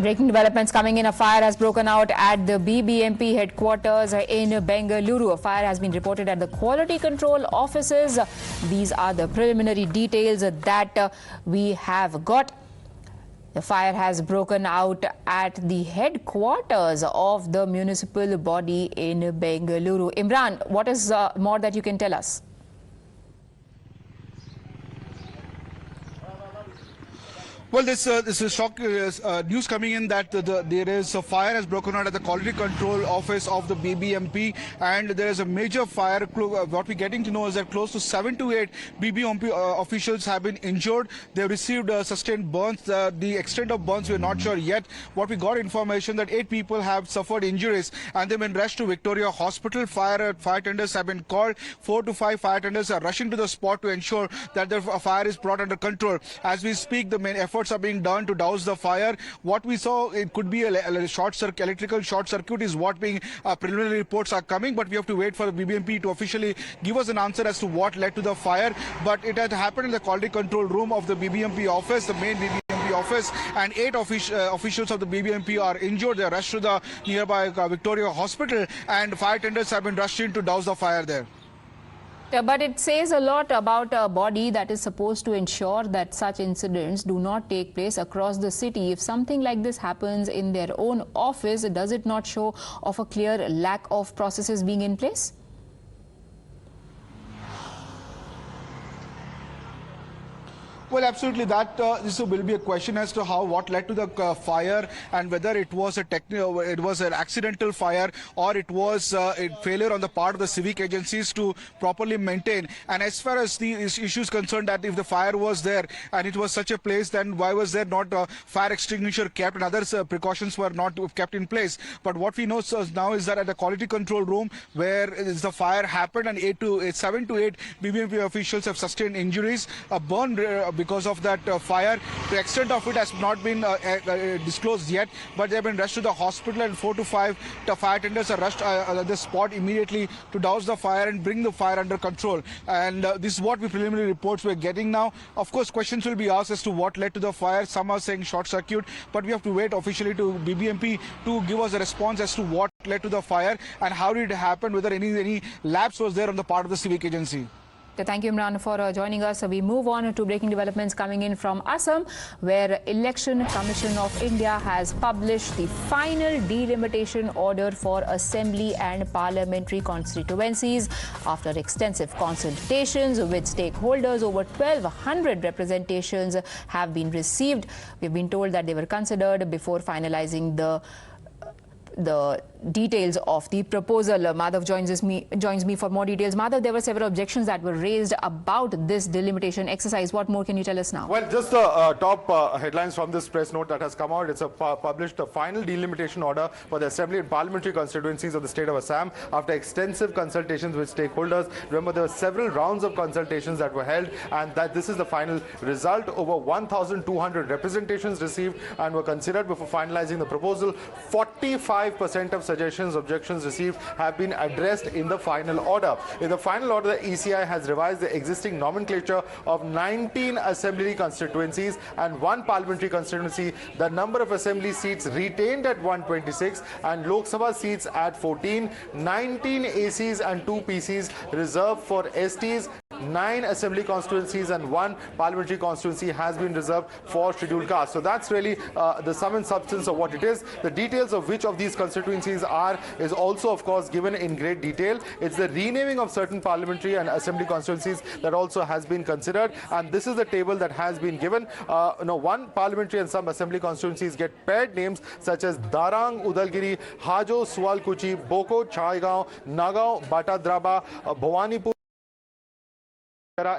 Breaking developments coming in. A fire has broken out at the BBMP headquarters in Bengaluru. A fire has been reported at the quality control offices. These are the preliminary details that we have got. The fire has broken out at the headquarters of the municipal body in Bengaluru. Imran, what is more that you can tell us? Well, this is shock news coming in that there is a fire has broken out at the quality control office of the BBMP, and there is a major fire. What we're getting to know is that close to 7 to 8 BBMP officials have been injured. They have received sustained burns. The extent of burns we're not sure yet. What we got information that 8 people have suffered injuries and they've been rushed to Victoria Hospital. Fire tenders have been called. 4 to 5 fire tenders are rushing to the spot to ensure that the fire is brought under control. As we speak, the main efforts are being done to douse the fire. What we saw, it could be a short circuit, electrical short circuit is what being preliminary reports are coming, but we have to wait for the BBMP to officially give us an answer as to what led to the fire. But it had happened in the quality control room of the BBMP office, the main BBMP office, and 8 officials of the BBMP are injured. They are rushed to the nearby Victoria Hospital, and fire tenders have been rushed in to douse the fire there. But it says a lot about a body that is supposed to ensure that such incidents do not take place across the city. If something like this happens in their own office, does it not show of a clear lack of processes being in place? Well, absolutely. This will be a question as to what led to the fire and whether it was an accidental fire or it was a failure on the part of the civic agencies to properly maintain. And as far as the issues concerned, that if the fire was there and it was such a place, then why was there not a fire extinguisher kept and other precautions were not kept in place? But what we know now is that at the quality control room where the fire happened, and 7 to 8 BBMP officials have sustained injuries, a burn because of that fire. The extent of it has not been disclosed yet, but they have been rushed to the hospital, and 4 to 5 fire tenders are rushed at the spot immediately to douse the fire and bring the fire under control. And this is what the preliminary reports we're getting now. Of course, questions will be asked as to what led to the fire. Some are saying short circuit, but we have to wait officially to BBMP to give us a response as to what led to the fire and how did it happen, whether any lapse was there on the part of the civic agency. Thank you, Imran, for joining us. We move on to breaking developments coming in from Assam, where Election Commission of India has published the final delimitation order for assembly and parliamentary constituencies. After extensive consultations with stakeholders, over 1,200 representations have been received. We've been told that they were considered before finalizing the details of the proposal. Madhav joins me for more details. Madhav, there were several objections that were raised about this delimitation exercise. What more can you tell us now? Well, just the top headlines from this press note that has come out. It's published a final delimitation order for the assembly and parliamentary constituencies of the state of Assam after extensive consultations with stakeholders. Remember, there were several rounds of consultations that were held, and that this is the final result. Over 1,200 representations received and were considered before finalizing the proposal. 45% of objections received have been addressed in the final order. In the final order, the ECI has revised the existing nomenclature of 19 assembly constituencies and 1 parliamentary constituency. The number of assembly seats retained at 126 and Lok Sabha seats at 14, 19 ACs and 2 PCs reserved for STs. 9 assembly constituencies and 1 parliamentary constituency has been reserved for scheduled castes. So that's really the sum and substance of what it is. The details of which of these constituencies is also, of course, given in great detail. It's the renaming of certain parliamentary and assembly constituencies that also has been considered, and this is the table that has been given. 1 parliamentary and some assembly constituencies get paired names such as Darang, Udalgiri, Hajo, Sualkuchi, Boko, Chaigaon, Nagaon, Batadraba, Bhawanipur,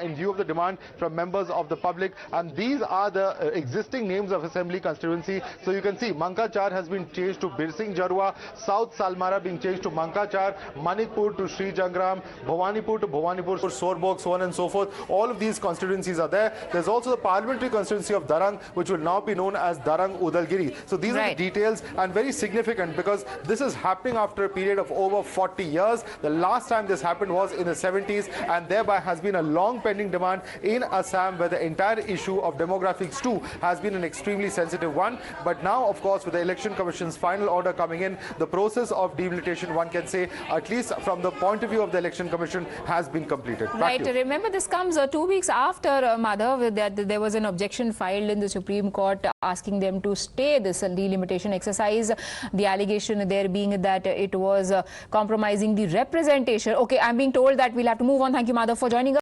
in view of the demand from members of the public, and these are the existing names of assembly constituency. So you can see Mankachar has been changed to Birsing Jarua, South Salmara being changed to Mankachar, Manikpur to Sri Jangram, Bhawanipur to Bhawanipur, Sorbok, so on and so forth. All of these constituencies are there. There's also the parliamentary constituency of Darang, which will now be known as Darang Udalgiri. So these are the details, and very significant because this is happening after a period of over 40 years. The last time this happened was in the 70s, and thereby has been a long long pending demand in Assam, where the entire issue of demographics too has been an extremely sensitive one. But now, of course, with the Election Commission's final order coming in, the process of delimitation, one can say, at least from the point of view of the Election Commission, has been completed. Right. Remember, this comes 2 weeks after, Madhav, that there was an objection filed in the Supreme Court asking them to stay this delimitation exercise. The allegation there being that it was compromising the representation. Okay, I'm being told that we'll have to move on. Thank you, Madhav, for joining us.